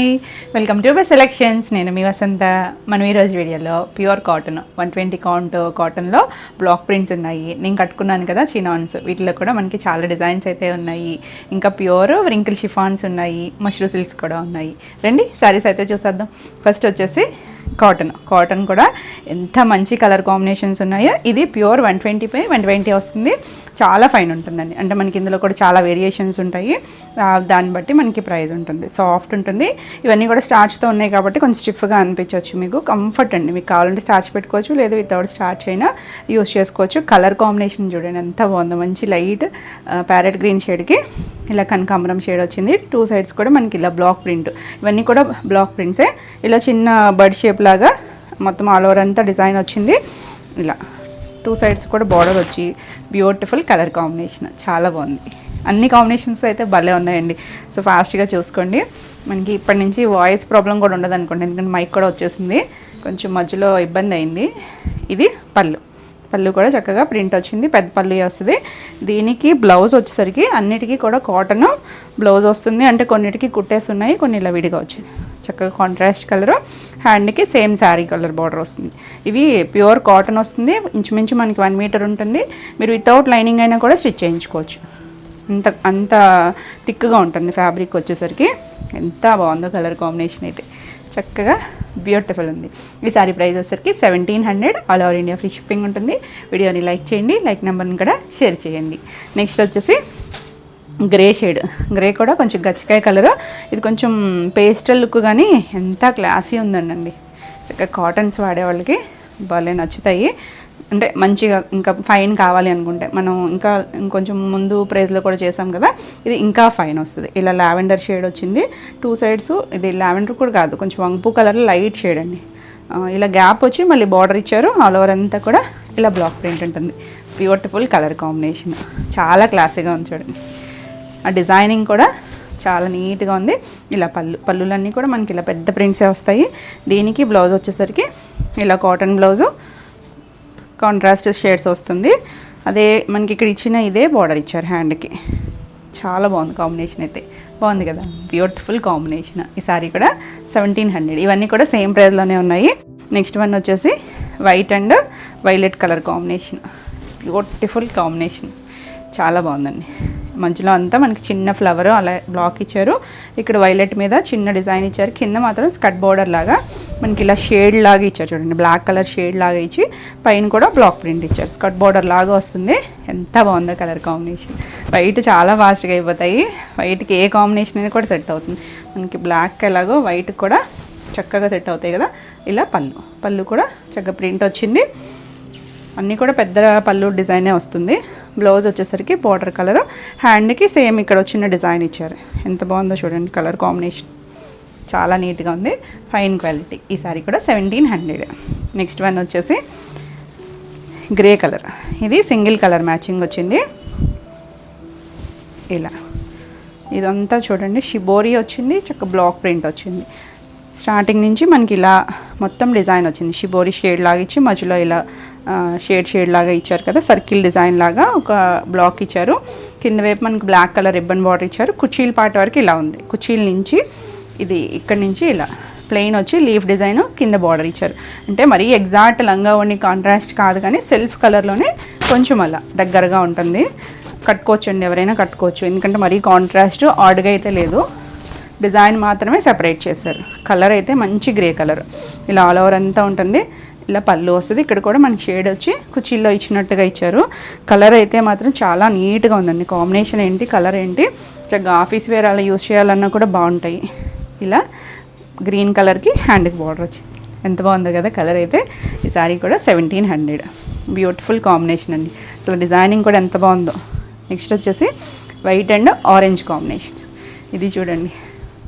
Hi, welcome to buy selections. నేను మీ వసంత. మనం ఈరోజు వీడియోలో ప్యూర్ కాటన్ 120 కౌంట్ కాటన్లో బ్లాక్ ప్రింట్స్ ఉన్నాయి. నేను కట్టుకున్నాను కదా చినాన్స్, వీటిలో కూడా మనకి చాలా డిజైన్స్ అయితే ఉన్నాయి. ఇంకా ప్యూర్ వ్రింకిల్ షిఫాన్స్ ఉన్నాయి, మష్రూ సిల్క్స్ కూడా ఉన్నాయి. రండి శారీస్ అయితే చూసేద్దాం. ఫస్ట్ వచ్చేసి కాటన్ కూడా ఎంత మంచి కలర్ కాంబినేషన్స్ ఉన్నాయో. ఇది ప్యూర్ 120 పై 120 వస్తుంది. చాలా ఫైన్ ఉంటుందండి. అంటే మనకి ఇందులో కూడా చాలా వేరియేషన్స్ ఉంటాయి. దాన్ని బట్టి మనకి ప్రైస్ ఉంటుంది. సాఫ్ట్ ఉంటుంది. ఇవన్నీ కూడా స్టార్చ్తో ఉన్నాయి కాబట్టి కొంచెం స్టిఫ్గా అనిపించవచ్చు. మీకు కంఫర్ట్ అండి. మీకు కావాలంటే స్టార్చ్ పెట్టుకోవచ్చు, లేదా వితౌట్ స్టార్చ్ అయినా యూస్ చేసుకోవచ్చు. కలర్ కాంబినేషన్ చూడండి ఎంత బాగుందో. మంచి లైట్ ప్యారెట్ గ్రీన్ షేడ్కి ఇలా కనకాంబరం షేడ్ వచ్చింది. 2 సైడ్స్ కూడా మనకి ఇలా బ్లాక్ ప్రింట్. ఇవన్నీ కూడా బ్లాక్ ప్రింట్సే. ఇలా చిన్న బర్డ్ షేప్ లాగా మొత్తం ఆల్ ఓవర్ అంతా డిజైన్ వచ్చింది. ఇలా 2 సైడ్స్ కూడా బార్డర్ వచ్చి బ్యూటిఫుల్ కలర్ కాంబినేషన్ చాలా బాగుంది. అన్ని కాంబినేషన్స్ అయితే భలే ఉన్నాయండి. సో ఫాస్ట్గా చూసుకోండి. మనకి ఇప్పటి నుంచి వాయిస్ ప్రాబ్లం కూడా ఉండదు అనుకోండి, ఎందుకంటే మైక్ కూడా వచ్చేసింది. కొంచెం మధ్యలో ఇబ్బంది అయింది. ఇది పళ్ళు కూడా చక్కగా ప్రింట్ వచ్చింది. పెద్ద పళ్ళు వస్తుంది. దీనికి బ్లౌజ్ వచ్చేసరికి అన్నిటికీ కూడా కాటన్ బ్లౌజ్ వస్తుంది. అంటే కొన్నిటికి కుట్టేసి ఉన్నాయి, కొన్ని ఇలా విడిగా వచ్చింది. చక్కగా కాంట్రాస్ట్ కలర్. హ్యాండ్కి సేమ్ శారీ కలర్ బార్డర్ వస్తుంది. ఇవి ప్యూర్ కాటన్ వస్తుంది. ఇంచుమించు మనకి 1 మీటర్ ఉంటుంది. మీరు వితౌట్ లైనింగ్ అయినా కూడా స్టిచ్ చేయించుకోవచ్చు. అంత థిక్గా ఉంటుంది ఫ్యాబ్రిక్ వచ్చేసరికి. ఎంత బాగుందో కలర్ కాంబినేషన్ అయితే. చక్కగా బ్యూటిఫుల్ ఉంది. ఈ సారీ ప్రైస్ వచ్చేసరికి 1700. All over India free shipping ఉంటుంది. వీడియోని లైక్ చేయండి, లైక్ నెంబర్ని కూడా షేర్ చేయండి. నెక్స్ట్ వచ్చేసి గ్రే షేడ్. గ్రే కూడా కొంచెం గచ్చికాయ కలరు. ఇది కొంచెం పేస్టల్ లుక్, కానీ ఎంత క్లాసీ ఉందండి. చక్కగా కాటన్స్ వాడే వాళ్ళకి భలే నచ్చుతాయి. అంటే మంచిగా ఇంకా ఫైన్ కావాలి అనుకుంటే మనం ఇంకొంచెం ముందు ప్రైస్లో కూడా చేసాం కదా, ఇది ఇంకా ఫైన్ వస్తుంది. ఇలా లావెండర్ షేడ్ వచ్చింది 2 సైడ్స్. ఇది లావెండర్ కూడా కాదు, కొంచెం వంపు కలర్లో లైట్ షేడ్ అండి. ఇలా గ్యాప్ వచ్చి మళ్ళీ బార్డర్ ఇచ్చారు. ఆల్ ఓవర్ అంతా కూడా ఇలా బ్లాక్ ప్రింట్ ఉంటుంది. బ్యూటిఫుల్ కలర్ కాంబినేషన్, చాలా క్లాసీగా ఉంది చూడండి. ఆ డిజైనింగ్ కూడా చాలా నీట్గా ఉంది. ఇలా పళ్ళులన్నీ కూడా మనకి ఇలా పెద్ద ప్రింట్సే వస్తాయి. దీనికి బ్లౌజ్ వచ్చేసరికి ఇలా కాటన్ బ్లౌజు, కాంట్రాస్ట్ షేడ్స్ వస్తుంది. అదే మనకి ఇక్కడ ఇచ్చిన ఇదే బార్డర్ ఇచ్చారు హ్యాండ్కి. చాలా బాగుంది కాంబినేషన్ అయితే. బాగుంది కదా, బ్యూటిఫుల్ కాంబినేషన్. ఈ సారీ కూడా 1700. ఇవన్నీ కూడా సేమ్ ప్రైస్లోనే ఉన్నాయి. నెక్స్ట్ వన్ వచ్చేసి white and violet colour combination. Beautiful combination, చాలా బాగుందండి. మధ్యలో అంతా మనకి చిన్న ఫ్లవర్ అలా బ్లాక్ ఇచ్చారు. ఇక్కడ వైలెట్ మీద చిన్న డిజైన్ ఇచ్చారు. కింద మాత్రం స్కట్ బోర్డర్ లాగా మనకి ఇలా షేడ్ లాగా ఇచ్చారు చూడండి. బ్లాక్ కలర్ షేడ్ లాగా ఇచ్చి పైన కూడా బ్లాక్ ప్రింట్ ఇచ్చారు. స్కట్ బోర్డర్ లాగా వస్తుంది. ఎంత బాగుందో కలర్ కాంబినేషన్. వైట్ చాలా ఫాస్ట్గా అయిపోతాయి. వైట్కి ఏ కాంబినేషన్ అనేది కూడా సెట్ అవుతుంది. మనకి బ్లాక్ ఎలాగో వైట్ కూడా చక్కగా సెట్ అవుతాయి కదా. ఇలా పళ్ళు కూడా చక్కగా ప్రింట్ వచ్చింది. అన్నీ కూడా పెద్ద పళ్ళు డిజైనే వస్తుంది. బ్లౌజ్ వచ్చేసరికి బార్డర్ కలర్. హ్యాండ్కి సేమ్ ఇక్కడ వచ్చిన డిజైన్ ఇచ్చారు. ఎంత బాగుందో చూడండి కలర్ కాంబినేషన్. చాలా నీట్గా ఉంది, ఫైన్ క్వాలిటీ. ఈ సారీ కూడా 1700. నెక్స్ట్ వన్ వచ్చేసి గ్రే కలర్. ఇది సింగిల్ కలర్ మ్యాచింగ్ వచ్చింది. ఇలా ఇదంతా చూడండి షిబోరి వచ్చింది. చక్క బ్లాక్ ప్రింట్ వచ్చింది. స్టార్టింగ్ నుంచి మనకి ఇలా మొత్తం డిజైన్ వచ్చింది. షిబోరి షేడ్ లాగా ఇచ్చి మధ్యలో ఇలా షేడ్ లాగా ఇచ్చారు కదా, సర్కిల్ డిజైన్ లాగా ఒక బ్లాక్ ఇచ్చారు. కింద వైపు మనకి బ్లాక్ కలర్ రిబ్బన్ బార్డర్ ఇచ్చారు. కుర్చీల పార్ట్ వరకు ఇలా ఉంది. కుర్చీల నుంచి ఇది ఇక్కడ నుంచి ఇలా ప్లెయిన్ వచ్చి లీఫ్ డిజైన్ కింద బార్డర్ ఇచ్చారు. అంటే మరీ ఎగ్జాక్ట్ లంగా ఓణి కాంట్రాస్ట్ కాదు, కానీ సెల్ఫ్ కలర్లోనే కొంచెం అలా దగ్గరగా ఉంటుంది. కట్టుకోవచ్చు అండి, ఎవరైనా కట్టుకోవచ్చు. ఎందుకంటే మరీ కాంట్రాస్ట్ ఆడ్గా అయితే లేదు. డిజైన్ మాత్రమే సెపరేట్ చేశారు. కలర్ అయితే మంచి గ్రే కలర్. ఇలా ఆల్ ఓవర్ అంతా ఉంటుంది. ఇలా పళ్ళు వస్తుంది. ఇక్కడ కూడా మనకి షేడ్ వచ్చి కుర్చీల్లో ఇచ్చినట్టుగా ఇచ్చారు. కలర్ అయితే మాత్రం చాలా నీట్గా ఉందండి. కాంబినేషన్ ఏంటి, కలర్ ఏంటి, చక్కగా ఆఫీస్ వేర్ అలా యూస్ చేయాలన్నా కూడా బాగుంటాయి. ఇలా గ్రీన్ కలర్కి హ్యాండ్కి బార్డర్ వచ్చింది. ఎంత బాగుందో కదా కలర్ అయితే. ఈ సారీ కూడా 1700. బ్యూటిఫుల్ కాంబినేషన్ అండి. అసలు డిజైనింగ్ కూడా ఎంత బాగుందో. నెక్స్ట్ వచ్చేసి వైట్ అండ్ ఆరెంజ్ కాంబినేషన్. ఇది చూడండి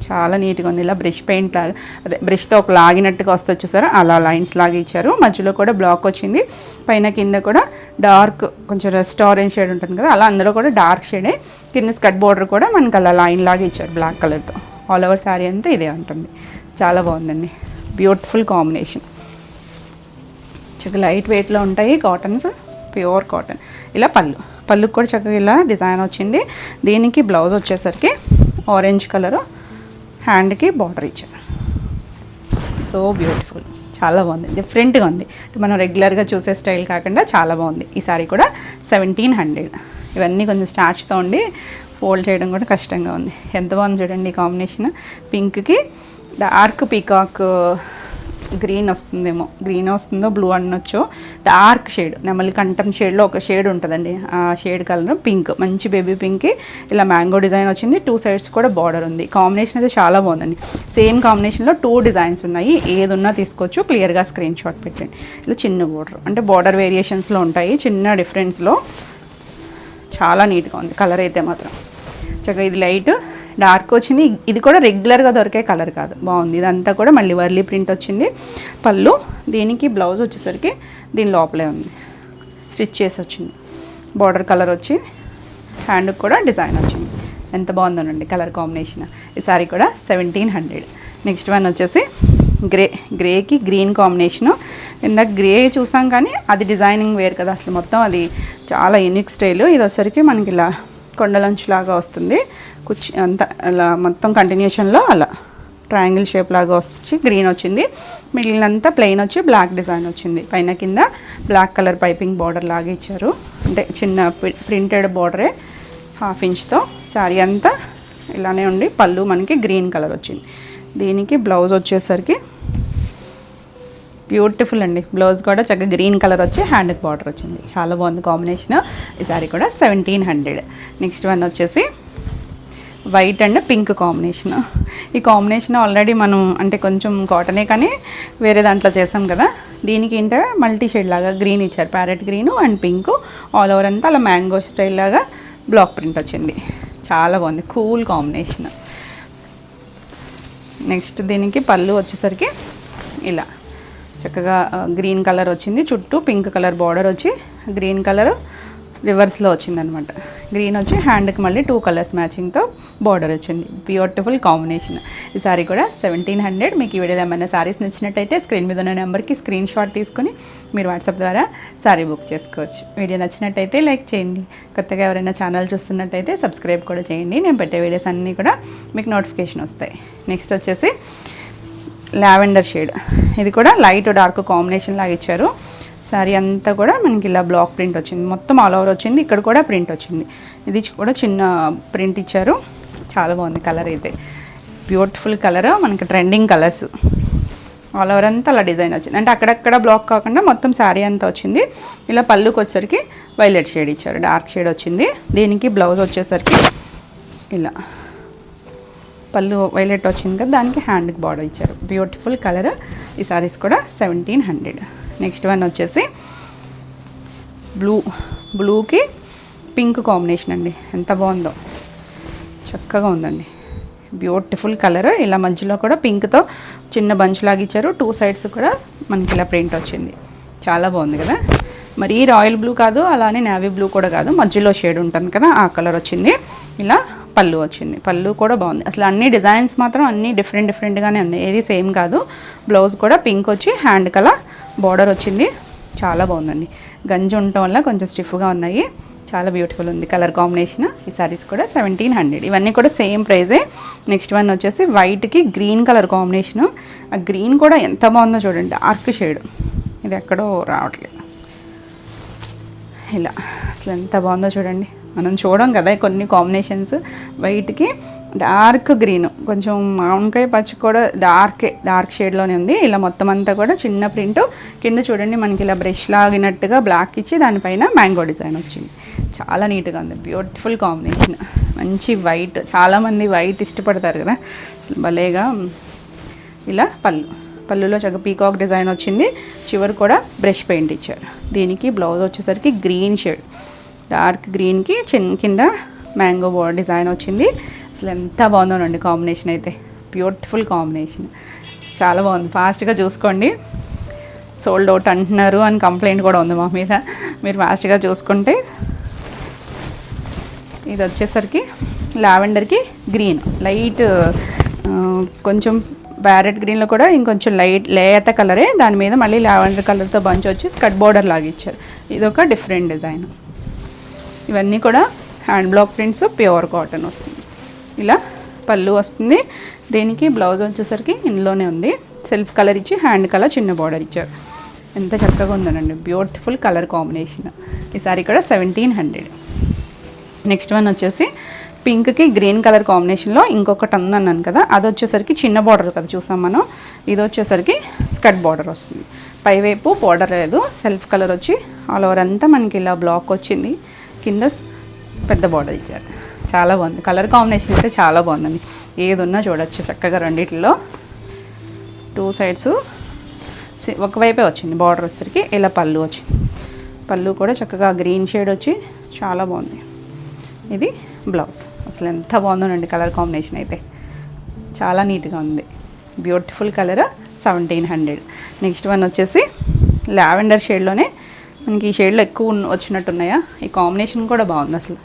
చాలా నీట్గా ఉంది. ఇలా బ్రష్ పెయింట్ లాగా, అదే బ్రష్తో ఒక లాగినట్టుగా వస్తుంది చూసారా, అలా లైన్స్ లాగా ఇచ్చారు. మధ్యలో కూడా బ్లాక్ వచ్చింది. పైన కింద కూడా డార్క్ కొంచెం రెస్ట్ ఆరెంజ్ షేడ్ ఉంటుంది కదా, అలా అందులో కూడా డార్క్ షేడే. కింద స్కట్ బోర్డర్ కూడా మనకి అలా లైన్ లాగా ఇచ్చారు బ్లాక్ కలర్తో. ఆల్ ఓవర్ శారీ అంతా ఇదే ఉంటుంది. చాలా బాగుందండి, బ్యూటిఫుల్ కాంబినేషన్. చక్కగా లైట్ వెయిట్లో ఉంటాయి కాటన్స్, ప్యూర్ కాటన్. ఇలా పళ్ళుకి కూడా చక్కగా ఇలా డిజైన్ వచ్చింది. దీనికి బ్లౌజ్ వచ్చేసరికి ఆరెంజ్ కలరు, హ్యాండ్కి బార్డర్ ఇచ్చారు. సో బ్యూటిఫుల్, చాలా బాగుంది, డిఫరెంట్గా ఉంది. మనం రెగ్యులర్గా చూసే స్టైల్ కాకుండా చాలా బాగుంది. ఈ సారీ కూడా 1700. ఇవన్నీ కొంచెం స్టార్చ్తో ఉండి ఫోల్డ్ చేయడం కూడా కష్టంగా ఉంది. ఎంత బాగుంది చూడండి ఈ కాంబినేషన్. పింక్కి డార్క్ పీకాక్ గ్రీన్ వస్తుందేమో, గ్రీన్ వస్తుందో బ్లూ అనొచ్చు, డార్క్ షేడ్ నెమలి కంఠం షేడ్లో ఒక షేడ్ ఉంటుందండి. ఆ షేడ్ కలర్ పింక్, మంచి బేబీ పింక్కి ఇలా మ్యాంగో డిజైన్ వచ్చింది. 2 సైడ్స్ కూడా బార్డర్ ఉంది. కాంబినేషన్ అయితే చాలా బాగుందండి. సేమ్ కాంబినేషన్లో 2 డిజైన్స్ ఉన్నాయి. ఏది ఉన్నా తీసుకోవచ్చు. క్లియర్గా స్క్రీన్ షాట్ పెట్టండి. ఇలా చిన్న బార్డర్, అంటే బార్డర్ వేరియేషన్స్లో ఉంటాయి, చిన్న డిఫరెన్స్లో. చాలా నీట్గా ఉంది కలర్ అయితే మాత్రం. చక్కగా ఇది లైట్ డార్క్ వచ్చింది. ఇది కూడా రెగ్యులర్గా దొరికే కలర్ కాదు, బాగుంది. ఇదంతా కూడా మళ్ళీ వర్లీ ప్రింట్ వచ్చింది. పళ్ళు, దీనికి బ్లౌజ్ వచ్చేసరికి దీని లోపలే ఉంది, స్టిచ్ చేసి వచ్చింది. బార్డర్ కలర్ వచ్చి హ్యాండ్కి కూడా డిజైన్ వచ్చింది. ఎంత బాగుందోనండి కలర్ కాంబినేషన్. ఈ సారీ కూడా 1700. నెక్స్ట్ వన్ వచ్చేసి గ్రేకి గ్రీన్ కాంబినేషను. ఇందాక గ్రే చూసాం కానీ అది డిజైనింగ్ వేరు కదా, అసలు మొత్తం అది చాలా యూనిక్ స్టైల్. ఇది వచ్చేసరికి మనకి ఇలా కొండలంచు లాగా వస్తుంది, కుర్చీ అంతా అలా మొత్తం కంటిన్యూషన్లో అలా ట్రయాంగిల్ షేప్ లాగా వచ్చి గ్రీన్ వచ్చింది. మిగిలినంతా ప్లెయిన్ వచ్చి బ్లాక్ డిజైన్ వచ్చింది. పైన కింద బ్లాక్ కలర్ పైపింగ్ బార్డర్ లాగా ఇచ్చారు, అంటే చిన్న ప్రింటెడ్ బార్డరే 1/2 ఇంచ్తో. శారీ అంతా ఇలానే ఉండి పళ్ళు మనకి గ్రీన్ కలర్ వచ్చింది. దీనికి బ్లౌజ్ వచ్చేసరికి బ్యూటిఫుల్ అండి. బ్లౌజ్ కూడా చక్కగా గ్రీన్ కలర్ వచ్చి హ్యాండ్కి బార్డర్ వచ్చింది. చాలా బాగుంది కాంబినేషన్. ఈ సారీ కూడా 1700. నెక్స్ట్ వన్ వచ్చేసి వైట్ అండ్ పింక్ కాంబినేషన్. ఈ కాంబినేషన్ ఆల్రెడీ మనం అంటే కొంచెం కాటనే కానీ వేరే దాంట్లో చేసాం కదా. దీనికి ఏంటంటే మల్టీ షేడ్ లాగా గ్రీన్ ఇచ్చారు, parrot green and pink all over అంతా అలా మ్యాంగో స్టైల్ లాగా బ్లాక్ ప్రింట్ వచ్చింది. చాలా బాగుంది, కూల్ కాంబినేషన్. నెక్స్ట్ దీనికి పళ్ళు వచ్చేసరికి ఇలా చక్కగా గ్రీన్ కలర్ వచ్చింది, చుట్టూ పింక్ కలర్ బార్డర్ వచ్చి గ్రీన్ కలర్ రివర్స్లో వచ్చిందనమాట. గ్రీన్ వచ్చి హ్యాండ్కి మళ్ళీ 2 కలర్స్ మ్యాచింగ్తో బార్డర్ వచ్చింది. Beautiful combination. ఈ సారీ కూడా 1700. మీకు ఈ వీడియోలో ఏమైనా సారీస్ నచ్చినట్టయితే స్క్రీన్ మీద ఉన్న నెంబర్కి స్క్రీన్ షాట్ తీసుకొని మీరు వాట్సాప్ ద్వారా సారీ బుక్ చేసుకోవచ్చు. వీడియో నచ్చినట్టయితే లైక్ చేయండి. కొత్తగా ఎవరైనా ఛానల్ చూస్తున్నట్టయితే సబ్స్క్రైబ్ కూడా చేయండి. నేను పెట్టే వీడియోస్ అన్నీ కూడా మీకు నోటిఫికేషన్ వస్తాయి. నెక్స్ట్ వచ్చేసి లావెండర్ షేడ్. ఇది కూడా లైట్ డార్క్ కాంబినేషన్ లాగా ఇచ్చారు. శారీ అంతా కూడా మనకి ఇలా బ్లాక్ ప్రింట్ వచ్చింది, మొత్తం ఆల్ ఓవర్ వచ్చింది. ఇక్కడ కూడా ప్రింట్ వచ్చింది. ఇది కూడా చిన్న ప్రింట్ ఇచ్చారు. చాలా బాగుంది కలర్ అయితే, బ్యూటిఫుల్ కలర్. మనకి ట్రెండింగ్ కలర్స్ ఆల్ ఓవర్ అంతా అలా డిజైన్ వచ్చింది, అంటే అక్కడక్కడ బ్లాక్ కాకుండా మొత్తం శారీ అంతా వచ్చింది. ఇలా పళ్ళుకి వచ్చేసరికి వైలెట్ షేడ్ ఇచ్చారు, డార్క్ షేడ్ వచ్చింది. దీనికి బ్లౌజ్ వచ్చేసరికి ఇలా పళ్ళు వైలెట్ వచ్చింది కదా, దానికి హ్యాండ్కి బార్డర్ ఇచ్చారు. Beautiful colour. ఈ సారీస్ కూడా 1700. నెక్స్ట్ వన్ వచ్చేసి బ్లూకి పింక్ కాంబినేషన్ అండి. ఎంత బాగుందో, చక్కగా ఉందండి, బ్యూటిఫుల్ కలర్. ఇలా మధ్యలో కూడా పింక్తో చిన్న బంచ్ లాగా ఇచ్చారు. 2 సైడ్స్ కూడా మనకి ఇలా ప్రింట్ వచ్చింది. చాలా బాగుంది కదా. మరీ రాయల్ బ్లూ కాదు, అలానే నేవీ బ్లూ కూడా కాదు, మధ్యలో షేడ్ ఉంటుంది కదా, ఆ కలర్ వచ్చింది. ఇలా పళ్ళు వచ్చింది. పళ్ళు కూడా బాగుంది. అసలు అన్ని డిజైన్స్ మాత్రం అన్నీ డిఫరెంట్గానే ఉన్నాయి, ఏది సేమ్ కాదు. బ్లౌజ్ కూడా పింక్ వచ్చి హ్యాండ్ కలర్ బార్డర్ వచ్చింది. చాలా బాగుందండి. గంజి ఉండటం వల్ల కొంచెం స్టిఫ్గా ఉన్నాయి. చాలా బ్యూటిఫుల్ ఉంది కలర్ కాంబినేషన్. ఈ సారీస్ కూడా 1700. ఇవన్నీ కూడా సేమ్ ప్రైజే. నెక్స్ట్ వన్ వచ్చేసి వైట్కి గ్రీన్ కలర్ కాంబినేషను. ఆ గ్రీన్ కూడా ఎంత బాగుందో చూడండి, డార్క్ షేడ్. ఇది ఎక్కడో రావట్లేదు, ఇలా అసలు ఎంత బాగుందో చూడండి. మనం చూడం కదా కొన్ని కాంబినేషన్స్. వైట్కి డార్క్ గ్రీన్, కొంచెం మామిడికాయ పచ్చి కూడా డార్క్ షేడ్లోనే ఉంది. ఇలా మొత్తం అంతా కూడా చిన్న ప్రింట్. కింద చూడండి మనకి ఇలా బ్రష్ లాగినట్టుగా బ్లాక్ ఇచ్చి దానిపైన మ్యాంగో డిజైన్ వచ్చింది. చాలా నీట్గా ఉంది, బ్యూటిఫుల్ కాంబినేషన్. మంచి వైట్, చాలామంది వైట్ ఇష్టపడతారు కదా, అసలు భలేగా. ఇలా పళ్ళులో చక్కగా పీకాక్ డిజైన్ వచ్చింది. చివరి కూడా బ్రష్ పెయింట్ ఇచ్చారు. దీనికి బ్లౌజ్ వచ్చేసరికి గ్రీన్ షేడ్, డార్క్ గ్రీన్కి కింద మ్యాంగో బోర్డ్ డిజైన్ వచ్చింది. అసలు ఎంత బాగుందోనండి కాంబినేషన్ అయితే, బ్యూటిఫుల్ కాంబినేషన్. చాలా బాగుంది. ఫాస్ట్గా చూసుకోండి, సోల్డ్ అవుట్ అంటున్నారు అని కంప్లైంట్ కూడా ఉంది మా మీద. మీరు ఫాస్ట్గా చూసుకుంటే. ఇది వచ్చేసరికి లావెండర్కి గ్రీన్, లైట్ కొంచెం ప్యారెట్ గ్రీన్లో కూడా ఇంకొంచెం లేత కలరే, దాని మీద మళ్ళీ లావెండర్ కలర్తో బంచ్ వచ్చి స్కర్ట్ బోర్డర్ లాగా ఇచ్చారు. ఇది ఒక డిఫరెంట్ డిజైన్. ఇవన్నీ కూడా hand block prints, pure cotton వస్తుంది. ఇలా పళ్ళు వస్తుంది. దీనికి బ్లౌజ్ వచ్చేసరికి ఇందులోనే ఉంది. సెల్ఫ్ కలర్ ఇచ్చి హ్యాండ్ కలర్ చిన్న బార్డర్ ఇచ్చారు. ఎంత చక్కగా ఉందనండి, బ్యూటిఫుల్ కలర్ కాంబినేషన్. ఈ సారీ కూడా 1700. నెక్స్ట్ వన్ వచ్చేసి పింక్కి గ్రీన్ కలర్ కాంబినేషన్లో ఇంకొకటి ఉందన్నాను కదా, అది వచ్చేసరికి చిన్న బార్డర్ కదా చూసాం మనం. ఇది వచ్చేసరికి స్కర్ట్ బార్డర్ వస్తుంది. పైవైపు బార్డర్ లేదు, సెల్ఫ్ కలర్ వచ్చి ఆల్ ఓవర్ అంతా మనకి ఇలా బ్లాక్ వచ్చింది. కింద పెద్ద బార్డర్ ఇచ్చారు. చాలా బాగుంది కలర్ కాంబినేషన్ అయితే, చాలా బాగుందండి. ఏది ఉన్నా చూడొచ్చు చక్కగా. రెండిట్లో 2 సైడ్స్ ఒకవైపే వచ్చింది బార్డర్ వచ్చేసరికి. ఇలా పళ్ళు వచ్చింది. పళ్ళు కూడా చక్కగా గ్రీన్ షేడ్ వచ్చి చాలా బాగుంది. ఇది బ్లౌజ్. అసలు ఎంత బాగుందోనండి కలర్ కాంబినేషన్ అయితే, చాలా నీట్గా ఉంది. Beautiful colour 1700. నెక్స్ట్ వన్ వచ్చేసి లావెండర్ షేడ్లోనే మనకి ఈ షేడ్లో ఎక్కువ వచ్చినట్టున్నాయా. ఈ కాంబినేషన్ కూడా బాగుంది అసలు.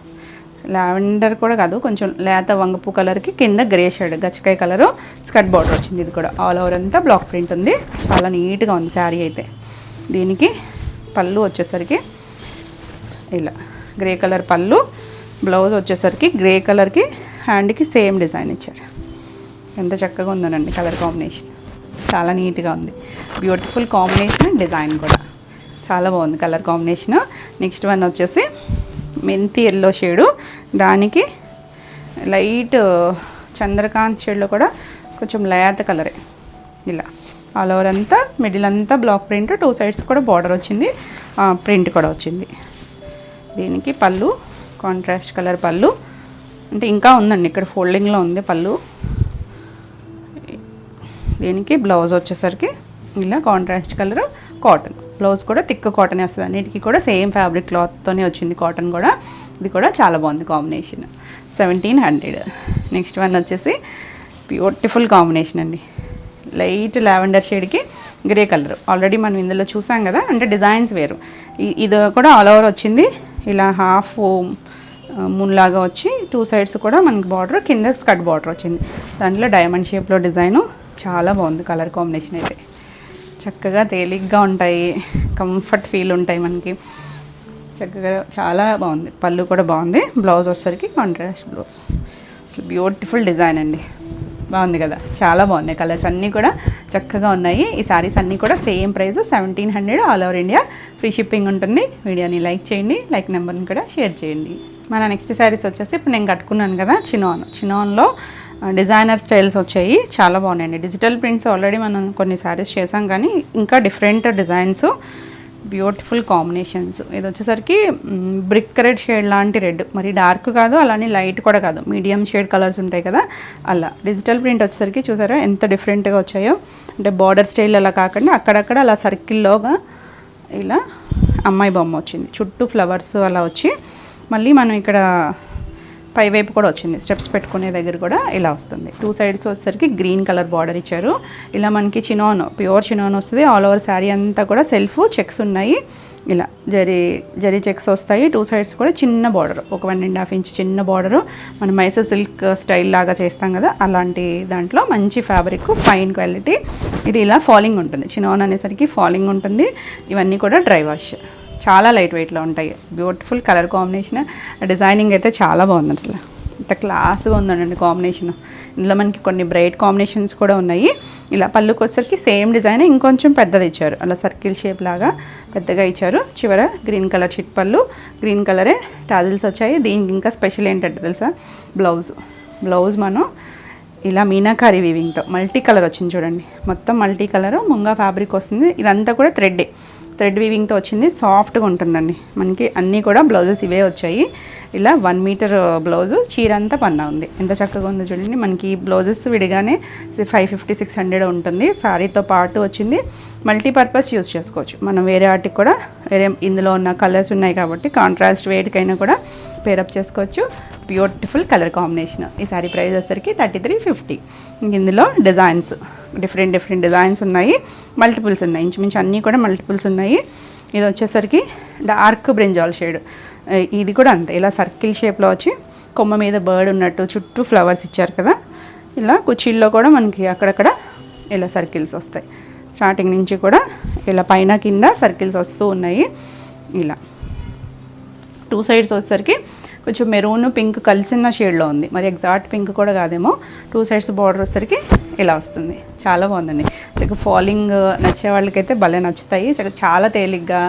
లావెండర్ కూడా కాదు, కొంచెం లేత వంగపు కలర్కి కింద గ్రే షేడ్ గచ్చకాయ కలరు స్కర్ట్ బార్డర్ వచ్చింది. ఇది కూడా ఆల్ ఓవర్ అంతా బ్లాక్ ప్రింట్ ఉంది. చాలా నీట్గా ఉంది శారీ అయితే. దీనికి పళ్ళు వచ్చేసరికి ఇలా గ్రే కలర్ పళ్ళు, బ్లౌజ్ వచ్చేసరికి గ్రే కలర్కి హ్యాండ్కి సేమ్ డిజైన్ ఇచ్చారు. ఎంత చక్కగా ఉందోనండి కలర్ కాంబినేషన్, చాలా నీట్గా ఉంది. బ్యూటిఫుల్ కాంబినేషన్, డిజైన్ కూడా చాలా బాగుంది కలర్ కాంబినేషన్. నెక్స్ట్ వన్ వచ్చేసి మెంతి ఎల్లో షేడు, దానికి లైట్ చంద్రకాంత్ షేడ్లో కూడా కొంచెం లేత కలరే. ఇలా ఆల్ ఓవర్ అంతా మిడిల్ అంతా బ్లాక్ ప్రింట్, 2 సైడ్స్ కూడా బార్డర్ వచ్చింది, ప్రింట్ కూడా వచ్చింది. దీనికి పళ్ళు కాంట్రాస్ట్ కలర్ పళ్ళు, అంటే ఇంకా ఉందండి ఇక్కడ ఫోల్డింగ్లో ఉంది పళ్ళు. దీనికి బ్లౌజ్ వచ్చేసరికి ఇలా కాంట్రాస్ట్ కలర్ కాటన్. బ్లౌజ్ కూడా థిక్ కాటన్ వస్తుంది. అన్నిటికీ కూడా సేమ్ ఫ్యాబ్రిక్ క్లాత్తోనే వచ్చింది కాటన్ కూడా. ఇది కూడా చాలా బాగుంది కాంబినేషన్. 1700. నెక్స్ట్ వన్ వచ్చేసి బ్యూటిఫుల్ కాంబినేషన్ అండి. లైట్ లావెండర్ షేడ్కి గ్రే కలర్. ఆల్రెడీ మనం ఇందులో చూసాం కదా, అంటే డిజైన్స్ వేరు. ఇది కూడా ఆల్ ఓవర్ వచ్చింది. ఇలా హాఫ్ మున్లాగా వచ్చి 2 సైడ్స్ కూడా మనకి బార్డర్, కింద స్కర్ట్ బార్డర్ వచ్చింది. దాంట్లో డైమండ్ షేప్లో డిజైను చాలా బాగుంది కలర్ కాంబినేషన్ అయితే. చక్కగా తేలిగ్గా ఉంటాయి, కంఫర్ట్ ఫీల్ ఉంటాయి మనకి. చక్కగా చాలా బాగుంది. పళ్ళు కూడా బాగుంది. బ్లౌజ్ వచ్చేసరికి కాంట్రాస్ట్ బ్లౌజ్. అసలు బ్యూటిఫుల్ డిజైన్ అండి, బాగుంది కదా. చాలా బాగున్నాయి కలర్స్ అన్నీ కూడా చక్కగా ఉన్నాయి. ఈ సారీస్ అన్నీ కూడా same price 1700. All over India free shipping ఉంటుంది. వీడియోని లైక్ చేయండి, లైక్ నెంబర్ని కూడా షేర్ చేయండి. మన నెక్స్ట్ శారీస్ వచ్చేసి ఇప్పుడు నేను కట్టుకున్నాను కదా చినాన్లో డిజైనర్ స్టైల్స్ వచ్చాయి. చాలా బాగున్నాయండి. డిజిటల్ ప్రింట్స్ ఆల్రెడీ మనం కొన్ని శారీస్ చేసాం, కానీ ఇంకా డిఫరెంట్ డిజైన్స్, బ్యూటిఫుల్ కాంబినేషన్స్. ఇది వచ్చేసరికి బ్రిక్ రెడ్ షేడ్ లాంటి రెడ్, మరి డార్క్ కాదు అలానే లైట్ కూడా కాదు, మీడియం షేడ్ కలర్స్ ఉంటాయి కదా అలా. డిజిటల్ ప్రింట్ వచ్చేసరికి చూసారా ఎంత డిఫరెంట్గా వచ్చాయో. అంటే బార్డర్ స్టైల్ అలా కాకుండా అక్కడక్కడ అలా సర్కిల్లోగా ఇలా అమ్మాయి బొమ్మ వచ్చింది, చుట్టూ ఫ్లవర్స్ అలా వచ్చి, మళ్ళీ మనం ఇక్కడ పైవైపు కూడా వచ్చింది, స్టెప్స్ పెట్టుకునే దగ్గర కూడా ఇలా వస్తుంది. 2 సైడ్స్ వచ్చేసరికి గ్రీన్ కలర్ బార్డర్ ఇచ్చారు. ఇలా మనకి చినాన్, ప్యూర్ చినాన్ వస్తుంది. ఆల్ ఓవర్ శారీ అంతా కూడా సెల్ఫ్ చెక్స్ ఉన్నాయి. ఇలా జరీ చెక్స్ వస్తాయి. 2 సైడ్స్ కూడా చిన్న బార్డర్, ఒక 1.5 ఇంచ్ చిన్న బార్డరు. మనం మైసూర్ సిల్క్ స్టైల్ లాగా చేస్తాం కదా, అలాంటి దాంట్లో మంచి ఫ్యాబ్రిక్, ఫైన్ క్వాలిటీ. ఇది ఇలా ఫాలింగ్ ఉంటుంది. చినాన్ అనేసరికి ఫాలింగ్ ఉంటుంది. ఇవన్నీ కూడా డ్రై వాష్, చాలా లైట్ వెయిట్లో ఉంటాయి. Beautiful colour combination. డిజైనింగ్ అయితే చాలా బాగుంది. అసలు ఇంత క్లాస్గా ఉందండి కాంబినేషన్. ఇందులో మనకి కొన్ని బ్రైట్ కాంబినేషన్స్ కూడా ఉన్నాయి. ఇలా పళ్ళుకి వచ్చేసరికి సేమ్ డిజైన్, ఇంకొంచెం పెద్దది ఇచ్చారు. అలా సర్కిల్ షేప్ లాగా పెద్దగా ఇచ్చారు. చివర గ్రీన్ కలర్ చిట్ పళ్ళు, గ్రీన్ కలరే టాజిల్స్ వచ్చాయి. దీనికి ఇంకా స్పెషల్ ఏంటంటే తెలుసా, బ్లౌజ్ మనం ఇలా మీనాకారి వీవింగ్తో మల్టీ కలర్ వచ్చింది చూడండి. మొత్తం మల్టీ కలర్ ముంగా ఫ్యాబ్రిక్ వస్తుంది. ఇదంతా కూడా థ్రెడ్ వీవింగ్తో వచ్చింది. సాఫ్ట్గా ఉంటుందండి. మనకి అన్నీ కూడా బ్లౌజెస్ ఇవే వచ్చాయి. ఇలా 1 మీటర్ బ్లౌజు, చీర అంతా పన్నా ఉంది. ఎంత చక్కగా ఉందో చూడండి. మనకి బ్లౌజెస్ విడిగానే 550-600 ఉంటుంది. సారీతో పాటు వచ్చింది. మల్టీపర్పస్ యూస్ చేసుకోవచ్చు మనం. వేరే వాటికి కూడా ఇందులో ఉన్న కలర్స్ ఉన్నాయి కాబట్టి కాంట్రాస్ట్ వేటికైనా కూడా పేరప్ చేసుకోవచ్చు. Beautiful colour combination. ఈ సారీ ప్రైస్ వచ్చేసరికి 3350. ఇందులో డిజైన్స్ డిఫరెంట్ డిజైన్స్ ఉన్నాయి, మల్టిపుల్స్ ఉన్నాయి. ఇంచుమించు అన్నీ కూడా మల్టిపుల్స్ ఉన్నాయి. ఇది వచ్చేసరికి డార్క్ బ్రింజాల్ షేడ్. ఇది కూడా అంతే, ఇలా సర్కిల్ షేప్లో వచ్చి కొమ్మ మీద బర్డ్ ఉన్నట్టు చుట్టూ ఫ్లవర్స్ ఇచ్చారు కదా. ఇలా కుర్చీల్లో కూడా మనకి అక్కడక్కడ ఇలా సర్కిల్స్ వస్తాయి. స్టార్టింగ్ నుంచి కూడా ఇలా పైన కింద సర్కిల్స్ వస్తూ ఉన్నాయి. ఇలా 2 సైడ్స్ వచ్చేసరికి కొంచెం మెరూన్ పింక్ కలిసిన షేడ్లో ఉంది, మరి ఎగ్జాక్ట్ పింక్ కూడా కాదేమో. 2 సైడ్స్ బార్డర్ వచ్చేసరికి ఇలా వస్తుంది, చాలా బాగుందండి. చక్కగా ఫాలింగ్ నచ్చే వాళ్ళకైతే భలే నచ్చుతాయి. చాలా తేలిగ్గా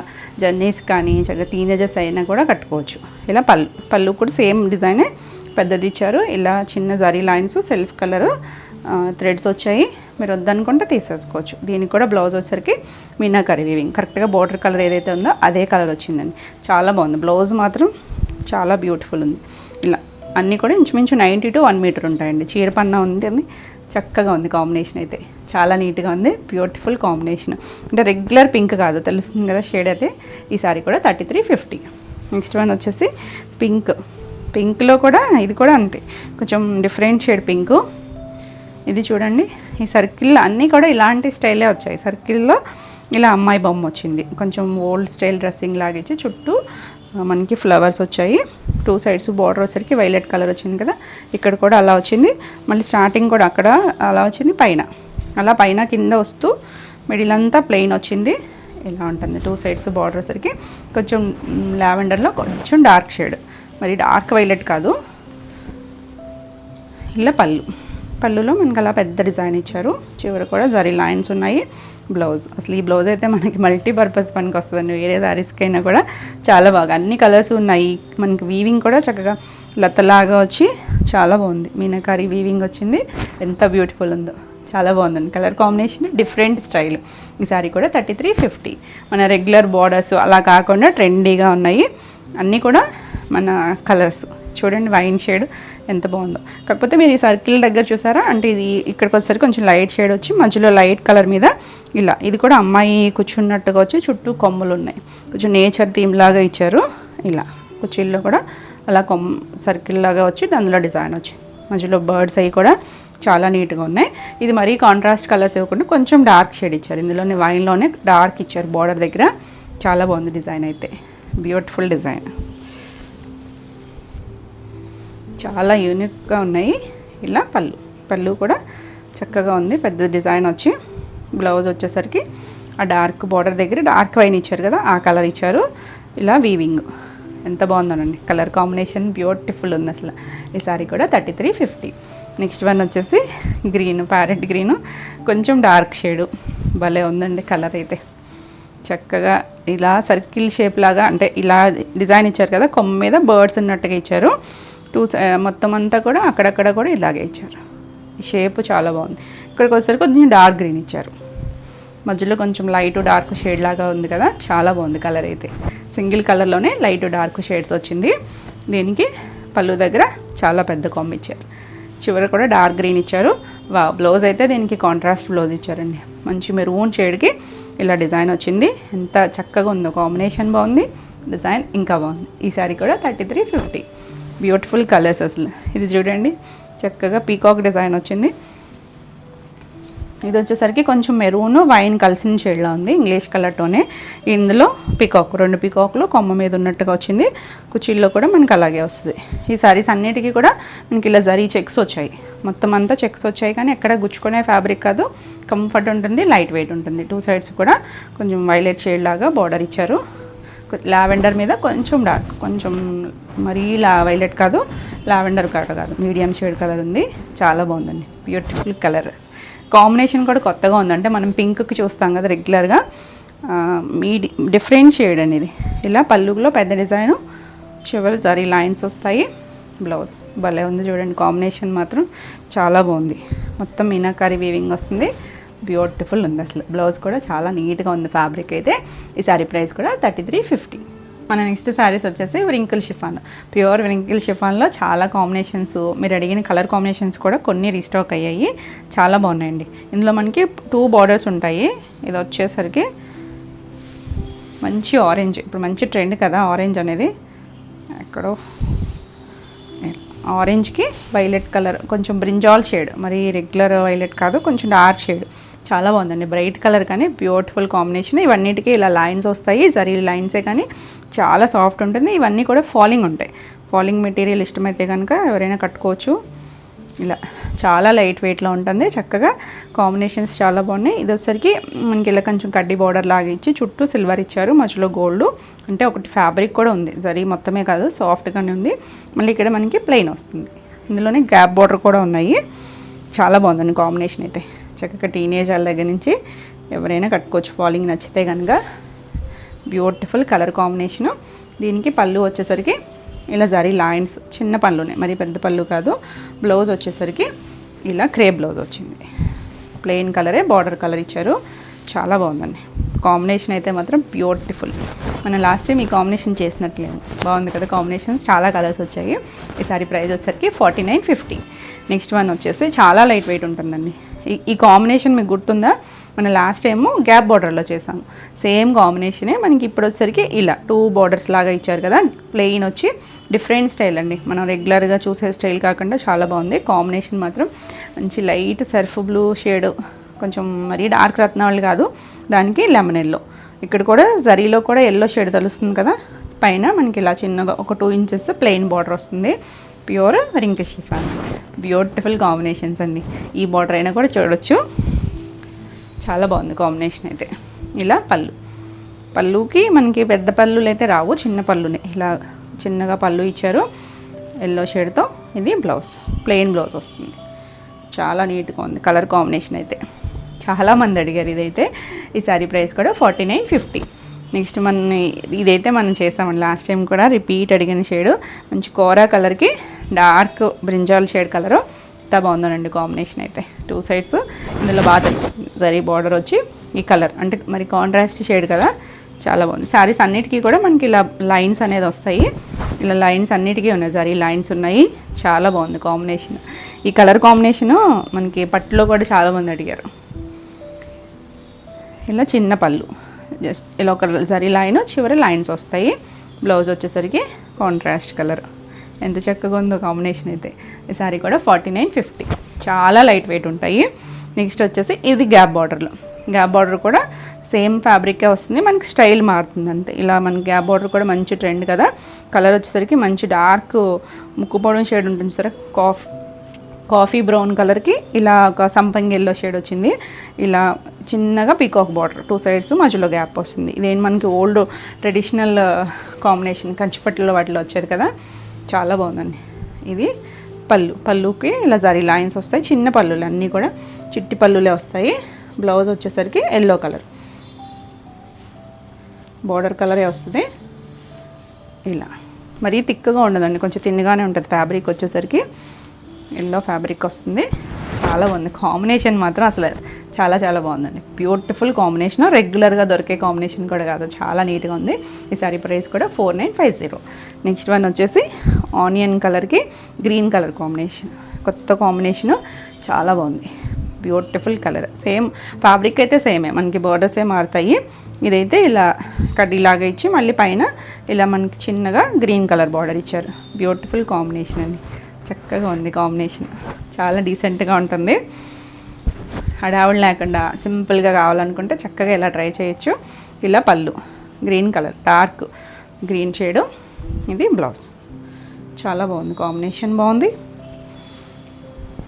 జర్నీస్ కానీ చక్కగా టీనేజర్స్ అయినా కూడా కట్టుకోవచ్చు. ఇలా పళ్ళు కూడా సేమ్ డిజైనే పెద్దది ఇచ్చారు. ఇలా చిన్న zari lines, self colour threads వచ్చాయి. మీరు వద్దనుకుంటే తీసేసుకోవచ్చు. దీనికి కూడా బ్లౌజ్ వచ్చేసరికి మీనాకరీ వీవింగ్, కరెక్ట్గా బార్డర్ కలర్ ఏదైతే ఉందో అదే కలర్ వచ్చిందండి. చాలా బాగుంది. బ్లౌజ్ మాత్రం చాలా బ్యూటిఫుల్ ఉంది. ఇలా అన్నీ కూడా ఇంచుమించు 90 to 1 మీటర్ ఉంటాయండి. చీర పన్నా ఉంటుంది, చక్కగా ఉంది. కాంబినేషన్ అయితే చాలా నీట్గా ఉంది, బ్యూటిఫుల్ కాంబినేషన్. అంటే రెగ్యులర్ పింక్ కాదు, తెలుస్తుంది కదా షేడ్ అయితే. ఈ సారీ కూడా 3350. నెక్స్ట్ వన్ వచ్చేసి పింక్లో కూడా ఇది కూడా అంతే, కొంచెం డిఫరెంట్ షేడ్ పింక్. ఇది చూడండి, ఈ సర్కిల్ అన్నీ కూడా ఇలాంటి స్టైలే వచ్చాయి. సర్కిల్లో ఇలా అమ్మాయి బొమ్మ వచ్చింది, కొంచెం ఓల్డ్ స్టైల్ డ్రెస్సింగ్ లాగా ఇచ్చి చుట్టూ మనకి ఫ్లవర్స్ వచ్చాయి. 2 సైడ్స్ బార్డర్ వచ్చేసరికి వైలెట్ కలర్ వచ్చింది కదా, ఇక్కడ కూడా అలా వచ్చింది. మళ్ళీ స్టార్టింగ్ కూడా అక్కడ అలా వచ్చింది, పైన కింద వస్తూ మిడిల్ అంతా ప్లెయిన్ వచ్చింది. ఇలా ఉంటుంది. 2 సైడ్స్ బార్డర్ వచ్చేసరికి కొంచెం లావెండర్లో కొంచెం డార్క్ షేడ్, మరి డార్క్ వైలెట్ కాదు. ఇలా పళ్ళులో మనకి అలా పెద్ద డిజైన్ ఇచ్చారు. చివరి కూడా జరీ లైన్స్ ఉన్నాయి. బ్లౌజ్, అసలు ఈ బ్లౌజ్ అయితే మనకి మల్టీపర్పస్ పనికి వస్తుందండి. వేరే శారీస్కైనా కూడా చాలా బాగా అన్ని కలర్స్ ఉన్నాయి. మనకి వీవింగ్ కూడా చక్కగా లతలాగా వచ్చి చాలా బాగుంది. మీనాకారి వీవింగ్ వచ్చింది, ఎంత బ్యూటిఫుల్ ఉందో, చాలా బాగుందండి. Colour combination different style. ఈ సారీ కూడా 3350. మన రెగ్యులర్ బార్డర్స్ అలా కాకుండా ట్రెండీగా ఉన్నాయి. అన్నీ కూడా మన కలర్స్ చూడండి, వైన్ షేడ్ ఎంత బాగుందో. కాకపోతే మీరు ఈ సర్కిల్ దగ్గర చూసారా, అంటే ఇది ఇక్కడికి వచ్చేసరికి కొంచెం లైట్ షేడ్ వచ్చి మధ్యలో లైట్ కలర్ మీద ఇలా, ఇది కూడా అమ్మాయి కూర్చున్నట్టుగా వచ్చి చుట్టూ కొమ్ములు ఉన్నాయి. కొంచెం నేచర్ థీమ్ లాగా ఇచ్చారు. ఇలా కుర్చీల్లో కూడా అలా సర్కిల్ లాగా వచ్చి అందులో డిజైన్ వచ్చి మధ్యలో బర్డ్స్ అవి కూడా చాలా నీట్గా ఉన్నాయి. ఇది మరీ కాంట్రాస్ట్ కలర్స్ ఇవ్వకుండా కొంచెం డార్క్ షేడ్ ఇచ్చారు. ఇందులోనే వైన్లోనే డార్క్ ఇచ్చారు బార్డర్ దగ్గర. చాలా బాగుంది డిజైన్ అయితే, బ్యూటిఫుల్ డిజైన్, చాలా యూనిక్గా ఉన్నాయి. ఇలా పళ్ళు కూడా చక్కగా ఉంది, పెద్ద డిజైన్ వచ్చి. బ్లౌజ్ వచ్చేసరికి ఆ డార్క్ బార్డర్ దగ్గర డార్క్ వైన్ ఇచ్చారు కదా, ఆ కలర్ ఇచ్చారు. ఇలా వీవింగ్ ఎంత బాగుందోనండి, కలర్ కాంబినేషన్ బ్యూటిఫుల్ ఉంది అసలు. ఈ సారీ కూడా 3350. నెక్స్ట్ వన్ వచ్చేసి గ్రీన్, ప్యారెట్ గ్రీను, కొంచెం డార్క్ షేడు, భలే ఉందండి కలర్ అయితే. చక్కగా ఇలా సర్కిల్ షేప్ లాగా, అంటే ఇలా డిజైన్ ఇచ్చారు కదా, కొమ్మ మీద బర్డ్స్ ఉన్నట్టుగా ఇచ్చారు. మొత్తం అంతా కూడా అక్కడక్కడ కూడా ఇలాగే ఇచ్చారు. ఈ షేప్ చాలా బాగుంది. ఇక్కడికి వచ్చేసరికి కొంచెం డార్క్ గ్రీన్ ఇచ్చారు, మధ్యలో కొంచెం లైట్ డార్క్ షేడ్ లాగా ఉంది కదా, చాలా బాగుంది కలర్ అయితే. సింగిల్ కలర్లోనే లైట్ డార్క్ షేడ్స్ వచ్చింది. దీనికి పళ్ళు దగ్గర చాలా పెద్ద కొమ్మ ఇచ్చారు. చివర కూడా డార్క్ గ్రీన్ ఇచ్చారు. బ్లౌజ్ అయితే దీనికి కాంట్రాస్ట్ బ్లౌజ్ ఇచ్చారండి. మంచి మెరూన్ షేడ్కి ఇలా డిజైన్ వచ్చింది. ఎంత చక్కగా ఉందో, కాంబినేషన్ బాగుంది, డిజైన్ ఇంకా బాగుంది. ఈ సారీ కూడా 3350. బ్యూటిఫుల్ కలర్స్ అసలు. ఇది చూడండి, చక్కగా పీకాక్ డిజైన్ వచ్చింది. ఇది వచ్చేసరికి కొంచెం మెరూన్ వైన్ కలిసిన షేడ్లో ఉంది, ఇంగ్లీష్ కలర్తోనే. ఇందులో పీకాక్, 2 పీకాక్లు కొమ్మ మీద ఉన్నట్టుగా వచ్చింది. కుర్చీల్లో కూడా మనకి అలాగే వస్తుంది. ఈ సారీస్ అన్నిటికీ కూడా మనకి ఇలా జరీ చెక్స్ వచ్చాయి, మొత్తం అంతా చెక్స్ వచ్చాయి. కానీ ఎక్కడ గుచ్చుకునే ఫ్యాబ్రిక్ కాదు, కంఫర్ట్ ఉంటుంది, లైట్ వెయిట్ ఉంటుంది. 2 సైడ్స్ కూడా కొంచెం వైలెట్ షేడ్ లాగా బార్డర్ ఇచ్చారు. లావెండర్ మీద కొంచెం డార్క్, కొంచెం మరీ వైలెట్ కాదు, లావెండర్ కాదు, మీడియం షేడ్ కలర్ ఉంది. చాలా బాగుందండి, బ్యూటిఫుల్ కలర్ కాంబినేషన్ కూడా కొత్తగా ఉంది. అంటే మనం పింక్కి చూస్తాం కదా రెగ్యులర్గా, డిఫరెంట్ షేడ్ అనేది. ఇలా పళ్ళులో పెద్ద డిజైను, చివరి జరీ లైన్స్ వస్తాయి. బ్లౌజ్ భలే ఉంది చూడండి, కాంబినేషన్ మాత్రం చాలా బాగుంది. మొత్తం మీనాకారి వీవింగ్ వస్తుంది, బ్యూటిఫుల్ ఉంది అసలు. బ్లౌజ్ కూడా చాలా నీట్గా ఉంది ఫ్యాబ్రిక్ అయితే. ఈ శారీ ప్రైస్ కూడా 3350. మన నెక్స్ట్ శారీస్ వచ్చేసి వ్రింకిల్ షిఫాన్, ప్యూర్ వ్రింకిల్ షిఫాన్లో చాలా కాంబినేషన్స్, మీరు అడిగిన కలర్ కాంబినేషన్స్ కూడా కొన్ని రీస్టాక్ అయ్యాయి, చాలా బాగున్నాయండి. ఇందులో మనకి 2 బార్డర్స్ ఉంటాయి. ఇది వచ్చేసరికి మంచి ఆరెంజ్, ఇప్పుడు మంచి ట్రెండ్ కదా ఆరెంజ్ అనేది. ఎక్కడో ఆరెంజ్కి వైలెట్ కలర్, కొంచెం బ్రింజాల్ షేడ్, మరి రెగ్యులర్ వైలెట్ కాదు, కొంచెం డార్క్ షేడ్. చాలా బాగుందండి, బ్రైట్ కలర్ కానీ బ్యూటిఫుల్ కాంబినేషన్. ఇవన్నిటికీ ఇలా లైన్స్ వస్తాయి, జరీ లైన్సే కానీ చాలా సాఫ్ట్ ఉంటుంది. ఇవన్నీ కూడా ఫాలింగ్ ఉంటాయి. ఫాలింగ్ మెటీరియల్ ఇష్టమైతే కనుక ఎవరైనా కట్టుకోవచ్చు. ఇలా చాలా లైట్ వెయిట్లో ఉంటుంది. చక్కగా కాంబినేషన్స్ చాలా బాగున్నాయి. ఇది వచ్చేసరికి మనకి ఇలా కొంచెం కడ్డీ బార్డర్ లాగా ఇచ్చి చుట్టూ సిల్వర్ ఇచ్చారు, మధ్యలో గోల్డ్. అంటే ఒకటి ఫ్యాబ్రిక్ కూడా ఉంది, జరీ మొత్తమే కాదు, సాఫ్ట్గానే ఉంది. మళ్ళీ ఇక్కడ మనకి ప్లెయిన్ వస్తుంది. ఇందులోనే గ్యాప్ బార్డర్ కూడా ఉన్నాయి. చాలా బాగుందండి కాంబినేషన్ అయితే. చక్కగా టీనేజ్ వాళ్ళ దగ్గర నుంచి ఎవరైనా కట్టుకోవచ్చు ఫాలింగ్ నచ్చితే కనుక. Beautiful colour combination. దీనికి పళ్ళు వచ్చేసరికి ఇలా జరీ లైన్స్, చిన్న పళ్ళునే, మరి పెద్ద పళ్ళు కాదు. బ్లౌజ్ వచ్చేసరికి ఇలా క్రేప్ బ్లౌజ్ వచ్చింది. ప్లెయిన్ కలరే బార్డర్ కలర్ ఇచ్చారు. చాలా బాగుందండి కాంబినేషన్ అయితే మాత్రం బ్యూటిఫుల్. మనం లాస్ట్ టైం ఈ కాంబినేషన్ చేసినట్లేము, బాగుంది కదా కాంబినేషన్స్. చాలా కలర్స్ వచ్చాయి. ఈ సారీ ప్రైస్ వచ్చేసరికి 4950. నెక్స్ట్ వన్ వచ్చేసి చాలా లైట్ వెయిట్ ఉంటుందండి. ఈ కాంబినేషన్ మీకు గుర్తుందా? మనం లాస్ట్ టైము గ్యాప్ బార్డర్లో చేసాము, సేమ్ కాంబినేషనే. మనకి ఇప్పుడు వచ్చేసరికి ఇలా 2 బార్డర్స్ లాగా ఇచ్చారు కదా. ప్లెయిన్ వచ్చి డిఫరెంట్ స్టైల్ అండి, మనం రెగ్యులర్గా చూసే స్టైల్ కాకుండా చాలా బాగుంది కాంబినేషన్ మాత్రం. మంచి లైట్ సర్ఫ్ బ్లూ షేడ్, కొంచెం మరీ డార్క్ రత్నావళి కాదు, దానికి లెమన్ ఎల్లో. ఇక్కడ కూడా జరీలో కూడా ఎల్లో షేడ్ తెలుస్తుంది కదా. పైన మనకి ఇలా చిన్నగా ఒక 2 ఇంచెస్ ప్లెయిన్ బార్డర్ వస్తుంది. Pure rink chiffon. Beautiful combinations అండి. ఈ బార్డర్ అయినా కూడా చూడొచ్చు, చాలా బాగుంది కాంబినేషన్ అయితే. ఇలా పళ్ళుకి మనకి పెద్ద పళ్ళులు అయితే రావు, చిన్న పళ్ళునే. ఇలా చిన్నగా పళ్ళు ఇచ్చారు ఎల్లో షేడ్తో. ఇది బ్లౌజ్, ప్లెయిన్ బ్లౌజ్ వస్తుంది. చాలా నీట్గా ఉంది కలర్ కాంబినేషన్ అయితే. చాలామంది అడిగారు ఇదైతే. ఈ సారీ ప్రైస్ కూడా 4950. నెక్స్ట్ ఇదైతే మనం చేసామండి లాస్ట్ టైం కూడా, రిపీట్ అడిగిన షేడు. మంచి కోరా కలర్కి డార్క్ బ్రింజాల్ షేడ్ కలరు. ఎంత బాగుందోనండి కాంబినేషన్ అయితే. 2 సైడ్స్ ఇందులో బాగా తెలుస్తుంది. జరీ బార్డర్ వచ్చి ఈ కలర్ అంటే మరి కాంట్రాస్ట్ షేడ్ కదా, చాలా బాగుంది. శారీస్ అన్నిటికీ కూడా మనకి ఇలా లైన్స్ అనేది వస్తాయి. ఇలా లైన్స్ అన్నిటికీ ఉన్నాయి, జరీ లైన్స్ ఉన్నాయి. చాలా బాగుంది కాంబినేషన్. ఈ కలర్ కాంబినేషను మనకి పట్టులో కూడా చాలామంది అడిగారు. ఇలా చిన్న పళ్ళు, జస్ట్ ఇలా ఒక జరీ లైన్, చివరి లైన్స్ వస్తాయి. బ్లౌజ్ వచ్చేసరికి కాంట్రాస్ట్ కలర్. ఎంత చక్కగా ఉందో కాంబినేషన్ అయితే. ఈ సారీ కూడా 4950. చాలా లైట్ వెయిట్ ఉంటాయి. నెక్స్ట్ వచ్చేసి ఇది గ్యాప్ బార్డర్లో. గ్యాప్ బార్డర్ కూడా సేమ్ ఫ్యాబ్రికే వస్తుంది, మనకి స్టైల్ మారుతుంది అంతే. ఇలా మనకి గ్యాప్ బార్డర్ కూడా మంచి ట్రెండ్ కదా. కలర్ వచ్చేసరికి మంచి డార్క్ ముక్కుపోవడం షేడ్ ఉంటుంది సరే, కాఫీ బ్రౌన్ కలర్కి ఇలా ఒక సంపంగి ఎల్లో షేడ్ వచ్చింది. ఇలా చిన్నగా పీకాక్ బార్డర్, 2 సైడ్స్ మధ్యలో గ్యాప్ వస్తుంది. ఇదేంటి మనకి ఓల్డ్ ట్రెడిషనల్ కాంబినేషన్, కంచిపట్టులో వాటిలో వచ్చేది కదా. చాలా బాగుందండి. ఇది పళ్ళుకి ఇలా జరీ లైన్స్ వస్తాయి. చిన్న పళ్ళులు అన్నీ కూడా చిట్టి పళ్ళులే వస్తాయి. బ్లౌజ్ వచ్చేసరికి ఎల్లో కలర్, బార్డర్ కలరే వస్తుంది. ఇలా మరీ థిక్గా ఉండదండి, కొంచెం తిన్నగానే ఉంటుంది. ఫ్యాబ్రిక్ వచ్చేసరికి ఎల్లో ఫ్యాబ్రిక్ వస్తుంది. చాలా బాగుంది కాంబినేషన్ మాత్రం, అసలు చాలా చాలా బాగుందండి. బ్యూటిఫుల్ కాంబినేషన్, రెగ్యులర్గా దొరికే కాంబినేషన్ కూడా కాదు, చాలా నీట్గా ఉంది. ఈ సారీ ప్రైస్ కూడా 4950. నెక్స్ట్ వన్ వచ్చేసి ఆనియన్ కలర్కి గ్రీన్ కలర్ కాంబినేషన్. కొత్త కాంబినేషను, చాలా బాగుంది. Beautiful colour. సేమ్ ఫ్యాబ్రిక్ అయితే సేమే, మనకి బోర్డర్సే మారుతాయి. ఇదైతే ఇలా కడ్డీలాగా ఇచ్చి మళ్ళీ పైన ఇలా మనకి చిన్నగా గ్రీన్ కలర్ బార్డర్ ఇచ్చారు. బ్యూటిఫుల్ కాంబినేషన్ అండి, చక్కగా ఉంది కాంబినేషన్. చాలా డీసెంట్గా ఉంటుంది. హడావుడు లేకుండా సింపుల్గా కావాలనుకుంటే చక్కగా ఇలా ట్రై చేయొచ్చు. ఇలా పళ్ళు green colour, dark green shade. ఇది బ్లౌజ్. చాలా బాగుంది కాంబినేషన్, బాగుంది.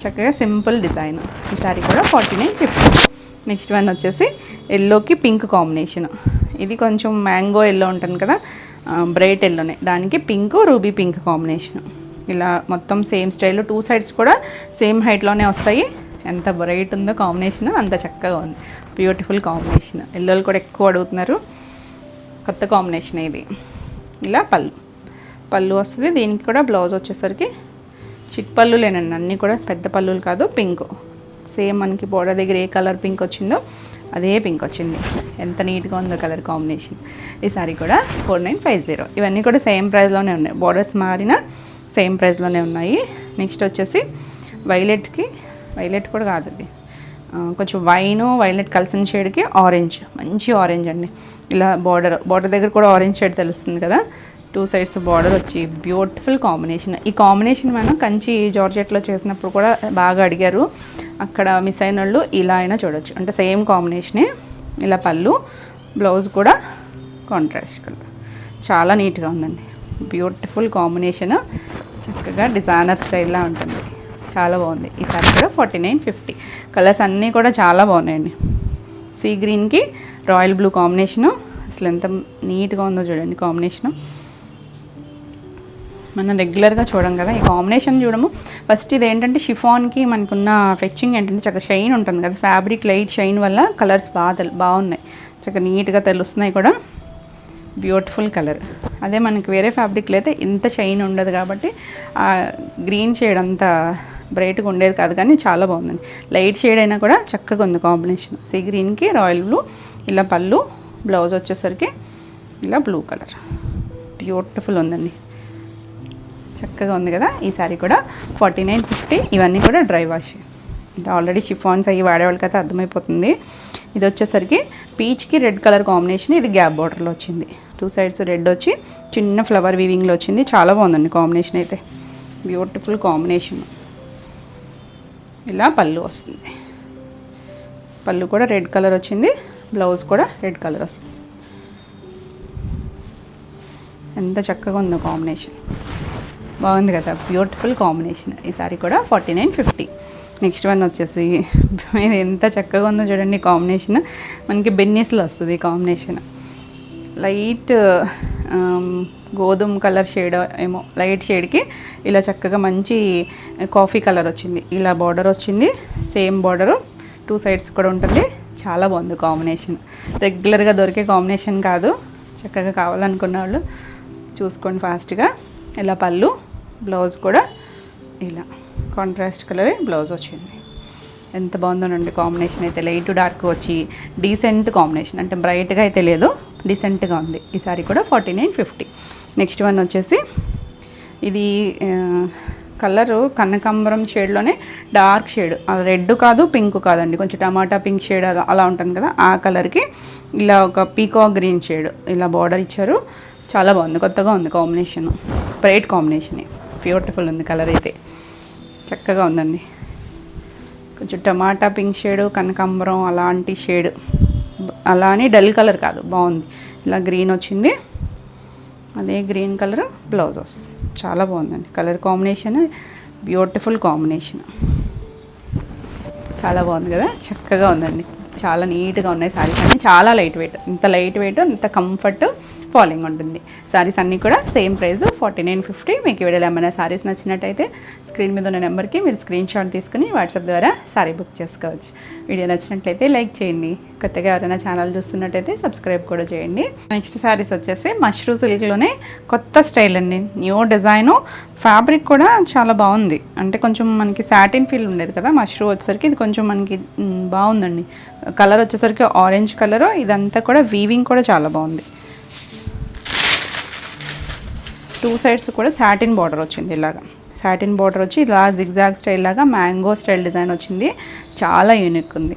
చక్కగా సింపుల్ డిజైన్. ఈ సారీ కూడా 4950. నెక్స్ట్ వన్ వచ్చేసి ఎల్లోకి పింక్ కాంబినేషన్. ఇది కొంచెం మ్యాంగో ఎల్లో ఉంటుంది కదా, బ్రైట్ ఎల్లోనే, దానికి పింక్ రూబీ పింక్ కాంబినేషన్. ఇలా మొత్తం సేమ్ స్టైల్లో 2 సైడ్స్ కూడా సేమ్ హైట్లోనే వస్తాయి. ఎంత బ్రైట్ ఉందో కాంబినేషన్, అంత చక్కగా ఉంది. Beautiful combination. ఎల్లోలు కూడా ఎక్కువ అడుగుతున్నారు, కొత్త కాంబినేషన్ ఇది. ఇలా పళ్ళు వస్తుంది. దీనికి కూడా బ్లౌజ్ వచ్చేసరికి చిట్ పళ్ళులేనండి, అన్నీ కూడా పెద్ద పళ్ళులు కాదు. పింక్ సేమ్ మనకి బోర్డర్ దగ్గర ఏ కలర్ పింక్ వచ్చిందో అదే పింక్ వచ్చింది. ఎంత నీట్గా ఉందో కలర్ కాంబినేషన్. ఈ సారీ కూడా 4950. ఇవన్నీ కూడా సేమ్ ప్రైస్లోనే ఉన్నాయి, బోర్డర్స్ మారిన సేమ్ ప్రైస్లోనే ఉన్నాయి. నెక్స్ట్ వచ్చేసి వైలెట్ కూడా కాదు, ఇది కొంచెం వైలెట్ కలిసిన షేడ్కి ఆరెంజ్, మంచి ఆరెంజ్ అండి. ఇలా బార్డర్ దగ్గర కూడా ఆరెంజ్ షేడ్ తెలుస్తుంది కదా. 2 సైడ్స్ బార్డర్ వచ్చి బ్యూటిఫుల్ కాంబినేషన్. ఈ కాంబినేషన్ మనం కంచి జార్జెట్లో చేసినప్పుడు కూడా బాగా అడిగారు. అక్కడ మిస్ అయిన వాళ్ళు ఇలా అయినా చూడొచ్చు, అంటే సేమ్ కాంబినేషనే. ఇలా పళ్ళు, బ్లౌజ్ కూడా కాంట్రాస్ట్ కలర్. చాలా నీట్గా ఉందండి, బ్యూటిఫుల్ కాంబినేషన్. చక్కగా డిజైనర్ స్టైల్లా ఉంటుంది. చాలా బాగుంది. ఈ సారీ కూడా 4950. కలర్స్ అన్నీ కూడా చాలా బాగున్నాయండి. సీ గ్రీన్కి రాయల్ బ్లూ కాంబినేషను, అసలు ఎంత నీట్గా ఉందో చూడండి కాంబినేషను. మనం రెగ్యులర్గా చూడం కదా, ఈ కాంబినేషన్ చూడము. ఫస్ట్ ఇది ఏంటంటే షిఫాన్కి మనకున్న ఫెచ్చింగ్ ఏంటంటే చక్కగా షైన్ ఉంటుంది కదా, ఫ్యాబ్రిక్ లైట్ షైన్ వల్ల కలర్స్ బాగున్నాయి, చక్కగా నీట్గా తెలుస్తున్నాయి కూడా. Beautiful colour. అదే మనకి వేరే ఫ్యాబ్రిక్లో అయితే ఇంత షైన్ ఉండదు కాబట్టి ఆ గ్రీన్ షేడ్ అంత బ్రైట్గా ఉండేది కాదు, కానీ చాలా బాగుందండి. లైట్ షేడ్ అయినా కూడా చక్కగా ఉంది కాంబినేషన్. సీ గ్రీన్కి రాయల్ బ్లూ, ఇలా పళ్ళు, బ్లౌజ్ వచ్చేసరికి ఇలా బ్లూ కలర్. బ్యూటిఫుల్ ఉందండి, చక్కగా ఉంది కదా. ఈ సారీ కూడా 4950. ఇవన్నీ కూడా డ్రై వాష్, అంటే ఆల్రెడీ షిఫాన్స్ అయ్యి వాడేవాళ్ళకి అయితే అర్థమైపోతుంది. ఇది వచ్చేసరికి పీచ్కి రెడ్ కలర్ కాంబినేషన్. ఇది గ్యాప్ బార్డర్లో వచ్చింది, 2 సైడ్స్ రెడ్ వచ్చి చిన్న ఫ్లవర్ వీవింగ్లో వచ్చింది. చాలా బాగుందండి కాంబినేషన్ అయితే, బ్యూటిఫుల్ కాంబినేషన్. ఇలా పళ్ళు వస్తుంది, పళ్ళు కూడా రెడ్ కలర్ వచ్చింది, బ్లౌజ్ కూడా రెడ్ కలర్ వస్తుంది. ఎంత చక్కగా ఉందో కాంబినేషన్, బాగుంది కదా, బ్యూటిఫుల్ కాంబినేషన్. ఈ సారీ కూడా 4950. నెక్స్ట్ వన్ వచ్చేసి ఇది ఎంత చక్కగా ఉందో చూడండి కాంబినేషన్. మనకి బెన్నీస్లో వస్తుంది కాంబినేషన్. లైట్ గోధుమ కలర్ షేడ్ ఏమో, లైట్ షేడ్కి ఇలా చక్కగా మంచి కాఫీ కలర్ వచ్చింది. ఇలా బార్డర్ వచ్చింది, సేమ్ బార్డరు 2 సైడ్స్ కూడా ఉంటుంది. చాలా బాగుంది కాంబినేషన్. రెగ్యులర్గా దొరికే కాంబినేషన్ కాదు, చక్కగా కావాలనుకున్న వాళ్ళు చూసుకోండి ఫాస్ట్గా. ఇలా పళ్ళు, బ్లౌజ్ కూడా ఇలా కాంట్రాస్ట్ కలర్ బ్లౌజ్ వచ్చింది. ఎంత బాగుందోనండి కాంబినేషన్ అయితే. లైట్ డార్క్ వచ్చి డీసెంట్ కాంబినేషన్, అంటే బ్రైట్గా అయితే లేదు, డీసెంట్గా ఉంది. ఈ సారీ కూడా 4950. నెక్స్ట్ వన్ వచ్చేసి ఇది కలరు కనకాంబరం షేడ్లోనే డార్క్ షేడ్, రెడ్ కాదు పింక్ కాదండి, కొంచెం టమాటా పింక్ షేడ్ అలా ఉంటుంది కదా, ఆ కలర్కి ఇలా ఒక పీకాక్ గ్రీన్ షేడ్ ఇలా బార్డర్ ఇచ్చారు. చాలా బాగుంది, కొత్తగా ఉంది కాంబినేషన్, బ్రైట్ కాంబినేషనే, బ్యూటిఫుల్ ఉంది కలర్ అయితే, చక్కగా ఉందండి. కొంచెం టమాటా పింక్ షేడు, కనకాంబరం అలాంటి షేడ్, అలా అని డల్ కలర్ కాదు, బాగుంది. ఇలా గ్రీన్ వచ్చింది, అదే గ్రీన్ కలర్ బ్లౌజ్ వస్తుంది. చాలా బాగుందండి కలర్ కాంబినేషన్, బ్యూటిఫుల్ కాంబినేషన్, చాలా బాగుంది కదా, చక్కగా ఉందండి. చాలా నీట్గా ఉన్నాయి శారీస్ అన్నీ, చాలా లైట్ వెయిట్, ఇంత లైట్ వెయిట్ ఇంత కంఫర్ట్ ఫాలోయింగ్ ఉంటుంది. శారీస్ అన్నీ కూడా సేమ్ ప్రైస్ 4950. మీకు ఈ వీడియోలో ఏమైనా శారీస్ నచ్చినట్టయితే స్క్రీన్ మీద ఉన్న నెంబర్కి మీరు స్క్రీన్ షాట్ తీసుకుని వాట్సాప్ ద్వారా శారీ బుక్ చేసుకోవచ్చు. వీడియో నచ్చినట్లయితే లైక్ చేయండి, కొత్తగా ఎవరైనా ఛానల్ చూస్తున్నట్టయితే సబ్స్క్రైబ్ కూడా చేయండి. నెక్స్ట్ శారీస్ వచ్చేసి మష్రూ సిల్క్లోనే కొత్త స్టైల్ అండి, న్యూ డిజైను, ఫ్యాబ్రిక్ కూడా చాలా బాగుంది. అంటే కొంచెం మనకి సాటిన్ ఫీల్ ఉండేది కదా మష్రూ వచ్చేసరికి, ఇది కొంచెం మనకి బాగుందండి. కలర్ వచ్చేసరికి ఆరెంజ్ కలరు, ఇదంతా కూడా వీవింగ్ కూడా చాలా బాగుంది. 2 సైడ్స్ కూడా సాటిన్ బార్డర్ వచ్చింది, ఇలాగా సాటిన్ బార్డర్ వచ్చి ఇలా జిగ్జాగ్ స్టైల్ లాగా మ్యాంగో స్టైల్ డిజైన్ వచ్చింది. చాలా యూనిక్ ఉంది,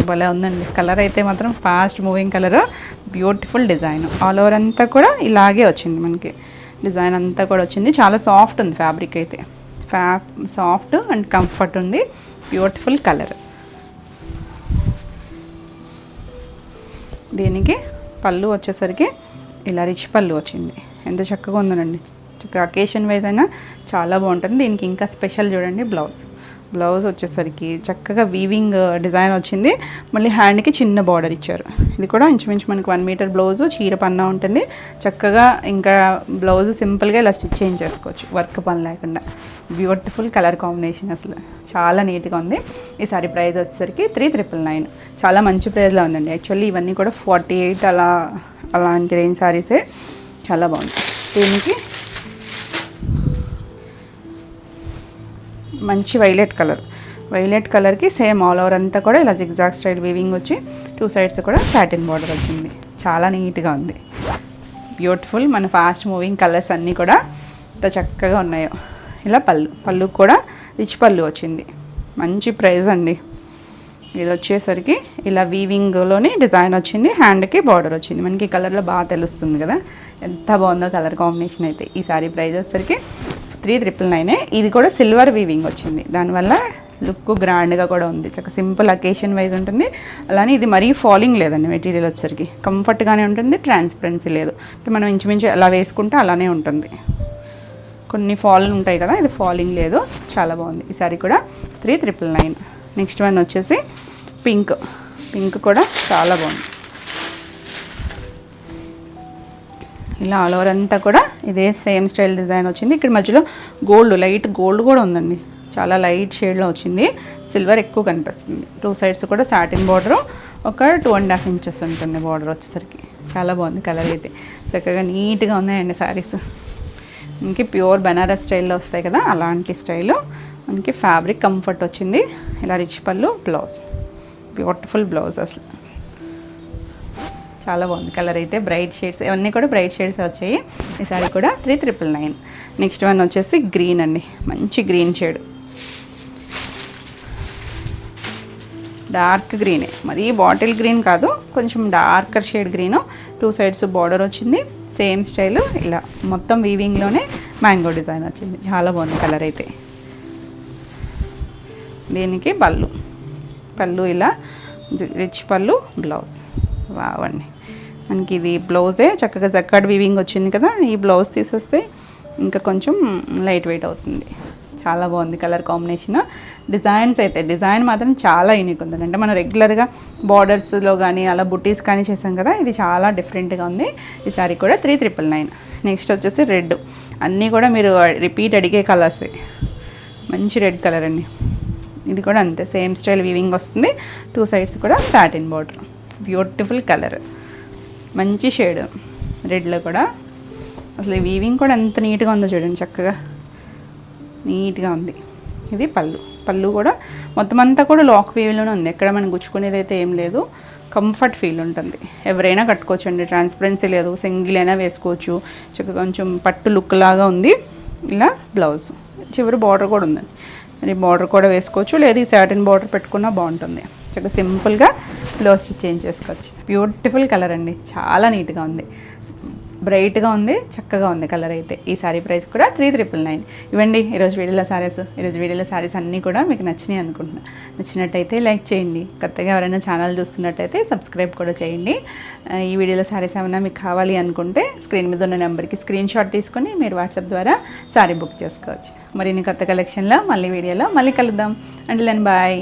భలే ఉందండి. కలర్ అయితే మాత్రం fast moving colour, beautiful design. All over అంతా కూడా ఇలాగే వచ్చింది మనకి, డిజైన్ అంతా కూడా వచ్చింది. చాలా సాఫ్ట్ ఉంది ఫ్యాబ్రిక్ అయితే, సాఫ్ట్ అండ్ కంఫర్ట్ ఉంది, బ్యూటిఫుల్ కలర్. దీనికి పళ్ళు వచ్చేసరికి ఇలా రిచ్ పళ్ళు వచ్చింది, ఎంత చక్కగా ఉందనండి. చక్కగా అకేషన్ వైజ్ అయినా చాలా బాగుంటుంది. దీనికి ఇంకా స్పెషల్ చూడండి బ్లౌజ్ వచ్చేసరికి చక్కగా వీవింగ్ డిజైన్ వచ్చింది. మళ్ళీ హ్యాండ్కి చిన్న బార్డర్ ఇచ్చారు. ఇది కూడా ఇంచుమించు మనకి 1 మీటర్ బ్లౌజు, చీర పన్నా ఉంటుంది. చక్కగా ఇంకా బ్లౌజ్ సింపుల్గా ఇలా స్టిచ్ చేయించేసుకోవచ్చు, వర్క్ పని లేకుండా. బ్యూటిఫుల్ కలర్ కాంబినేషన్, అసలు చాలా నీట్గా ఉంది. ఈ సారీ ప్రైస్ వచ్చేసరికి 3999. చాలా మంచి ప్రైస్లో ఉందండి. యాక్చువల్లీ ఇవన్నీ కూడా 48 అలాంటి రేంజ్ సారీసే, చాలా బాగుంది. దీనికి మంచి వైలెట్ కలర్కి సేమ్ ఆల్ ఓవర్ అంతా కూడా ఇలా జిగ్జాగ్ స్టైల్ వీవింగ్ వచ్చి 2 సైడ్స్ కూడా సాటిన్ బార్డర్ వచ్చింది. చాలా నీట్గా ఉంది, బ్యూటిఫుల్. మన ఫాస్ట్ మూవింగ్ కలర్స్ అన్నీ కూడా ఎంత చక్కగా ఉన్నాయో. ఇలా పళ్ళు కూడా రిచ్ పళ్ళు వచ్చింది, మంచి ప్రైస్ అండి. ఇది వచ్చేసరికి ఇలా వీవింగ్లోని డిజైన్ వచ్చింది, హ్యాండ్కి బార్డర్ వచ్చింది. మనకి కలర్లో బాగా తెలుస్తుంది కదా, ఎంత బాగుందో కలర్ కాంబినేషన్ అయితే. ఈ సారీ ప్రైస్ వచ్చేసరికి 3999. ఇది కూడా సిల్వర్ వీవింగ్ వచ్చింది, దానివల్ల లుక్ గ్రాండ్గా కూడా ఉంది. చక్కగా సింపుల్ అకేషన్ వైజ్ ఉంటుంది. అలానే ఇది మరీ ఫాలింగ్ లేదండి, మెటీరియల్ వచ్చేసరికి కంఫర్ట్గానే ఉంటుంది, ట్రాన్స్పరెన్సీ లేదు. మనం ఇంచుమించు ఎలా వేసుకుంటే అలానే ఉంటుంది. కొన్ని ఫాల్ ఉంటాయి కదా, ఇది ఫాలింగ్ లేదు, చాలా బాగుంది. ఈ సారీ కూడా 3,999. నెక్స్ట్ వన్ వచ్చేసి పింక్ కూడా చాలా బాగుంది. ఇలా ఆల్ ఓవర్ అంతా కూడా ఇదే సేమ్ స్టైల్ డిజైన్ వచ్చింది. ఇక్కడ మధ్యలో గోల్డ్, లైట్ గోల్డ్ కూడా ఉందండి, చాలా లైట్ షేడ్లో వచ్చింది. సిల్వర్ ఎక్కువ కనిపిస్తుంది. 2 సైడ్స్ కూడా సాటిన్ బార్డర్, ఒక 2.5 ఇంచెస్ ఉంటుంది బార్డర్ వచ్చేసరికి. చాలా బాగుంది కలర్ అయితే, చక్కగా నీట్గా ఉన్నాయండి శారీస్. మనకి ప్యూర్ బనారస్ స్టైల్లో వస్తాయి కదా, అలాంటి స్టైలు. మనకి ఫ్యాబ్రిక్ కంఫర్ట్ వచ్చింది. ఇలా రిచ్ పళ్ళు, బ్లౌజ్, బ్యూటిఫుల్ బ్లౌజ్. అసలు చాలా బాగుంది కలర్ అయితే. బ్రైట్ షేడ్స్, ఇవన్నీ కూడా బ్రైట్ షేడ్స్ వచ్చాయి. ఈ సారీ కూడా 3,999. నెక్స్ట్ వన్ వచ్చేసి గ్రీన్ అండి, మంచి గ్రీన్ షేడ్, డార్క్ గ్రీనే, మరీ బాటిల్ గ్రీన్ కాదు, కొంచెం darker shade green. 2 sides border వచ్చింది, సేమ్ స్టైల్. ఇలా మొత్తం వీవింగ్లోనే మ్యాంగో డిజైన్ వచ్చింది. చాలా బాగుంది కలర్ అయితే. దీనికి పళ్ళు ఇలా రిచ్ పళ్ళు, బ్లౌజ్. వావండి, మనకి ఇది బ్లౌజే చక్కగా జక్కాడ్ వీవింగ్ వచ్చింది కదా. ఈ బ్లౌజ్ తీసేస్తే ఇంకా కొంచెం లైట్ వెయిట్ అవుతుంది. చాలా బాగుంది కలర్ కాంబినేషన్. డిజైన్స్ అయితే, డిజైన్ మాత్రం చాలా యూనిక్ ఉంది. అంటే మనం రెగ్యులర్గా బార్డర్స్లో కానీ అలా బుటీస్ కానీ చేసాం కదా, ఇది చాలా డిఫరెంట్గా ఉంది. ఈ సారీ కూడా 3,999. నెక్స్ట్ వచ్చేసి రెడ్. అన్నీ కూడా మీరు రిపీట్ అడిగే కలర్సే. మంచి రెడ్ కలర్ అండి. ఇది కూడా అంతే, సేమ్ స్టైల్ వీవింగ్ వస్తుంది. 2 సైడ్స్ కూడా సాటిన్ బార్డర్. బ్యూటిఫుల్ కలర్, మంచి షేడ్ రెడ్లో కూడా. అసలు ఈ వీవింగ్ కూడా ఎంత నీట్గా ఉందో చూడండి, చక్కగా నీట్గా ఉంది. ఇది పళ్ళు కూడా మొత్తం అంతా కూడా లాక్ వీవ్లోనే ఉంది. ఎక్కడ మనం గుచ్చుకునేది అయితే ఏం లేదు. కంఫర్ట్ ఫీల్ ఉంటుంది, ఎవరైనా కట్టుకోవచ్చు అండి. ట్రాన్స్పరెన్సీ లేదు, సింగిల్ అయినా వేసుకోవచ్చు. చక్కగా కొంచెం పట్టు లుక్ లాగా ఉంది. ఇలా బ్లౌజ్, చివరి బార్డర్ కూడా ఉంది. మరి బార్డర్ కూడా వేసుకోవచ్చు, లేదు ఈ సాటిన్ బార్డర్ పెట్టుకున్నా బాగుంటుంది. చక్కగా సింపుల్గా బ్లౌజ్ స్టిచ్ చేంజ్ చేసుకోవచ్చు. బ్యూటిఫుల్ కలర్ అండి, చాలా నీట్గా ఉంది, బ్రైట్గా ఉంది, చక్కగా ఉంది కలర్ అయితే. ఈ సారీ ప్రైస్ కూడా 3,999. ఇవ్వండి ఈరోజు వీడియోలో సారీస్. ఈరోజు వీడియోలో సారీస్ అన్నీ కూడా మీకు నచ్చినాయి అనుకుంటున్నా. నచ్చినట్టయితే లైక్ చేయండి. కొత్తగా ఎవరైనా ఛానల్ చూస్తున్నట్టయితే సబ్స్క్రైబ్ కూడా చేయండి. ఈ వీడియోలో సారీస్ ఏమైనా మీకు కావాలి అనుకుంటే స్క్రీన్ మీద ఉన్న నెంబర్కి స్క్రీన్ షాట్ తీసుకొని మీరు వాట్సాప్ ద్వారా సారీ బుక్ చేసుకోవచ్చు. మరిన్ని కొత్త కలెక్షన్లో మళ్ళీ వీడియోలో మళ్ళీ కలుద్దాం. And then bye.